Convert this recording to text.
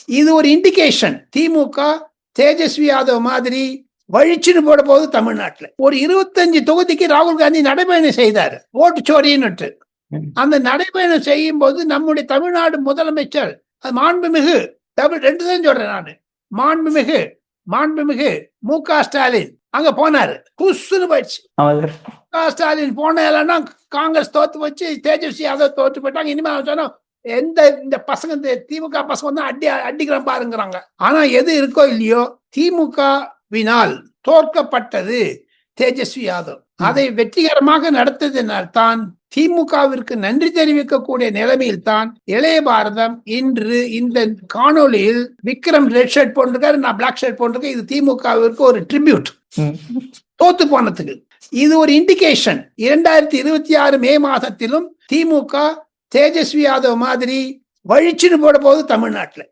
இது ஒரு இண்டிகேஷன். திமுக தேஜஸ்வி யாதவ் மாதிரி வழிச்சுன்னு போட போது தமிழ்நாட்டில் ஒரு 25 தொகுதிக்கு ராகுல் காந்தி நடைபயணம் செய்தார், ஓட்டு சோரின்னு. அந்த நடைபயணம் செய்யும் போது நம்முடைய தமிழ்நாடு முதலமைச்சர் மாண்புமிகு ரெண்டு தான் சொல்றேன் நான், மாண்புமிகு மு.க. ஸ்டாலின் அங்க போனாரு. புஷ்னு போயிடுச்சு. மு.க. ஸ்டாலின் போனா காங்கிரஸ் தோத்து வச்சு தேஜஸ்வி யாதவ் தோத்து போயிட்டாங்க. இனிமே சொன்னோம் இந்த பசங்க திமுக பசங்க தான் அடிக்கிற பாருங்கிறாங்க. ஆனா எது இருக்கோ இல்லையோ, திமுகவினால் தோற்கப்பட்டது தேஜஸ்வி யாதவ். அதை வெற்றிகரமாக நடத்ததினால் தான் திமுகவிற்கு நன்றி தெரிவிக்கக்கூடிய நிலைமையில் தான் இளைய பாரதம் இன்று இந்த காணொலியில் விக்ரம் ரெட் ஷர்ட் போட்டிருக்காரு, நான் பிளாக் ஷர்ட் போட்டிருக்கேன். இது திமுகவிற்கு ஒரு ட்ரிபியூட் தோத்து போனதுக்கு. இது ஒரு இண்டிகேஷன். 2026 மே மாதத்திலும் திமுக தேஜஸ்வி யாதவ் மாதிரி வழிச்சுன்னு போட போது தமிழ்நாட்டில்.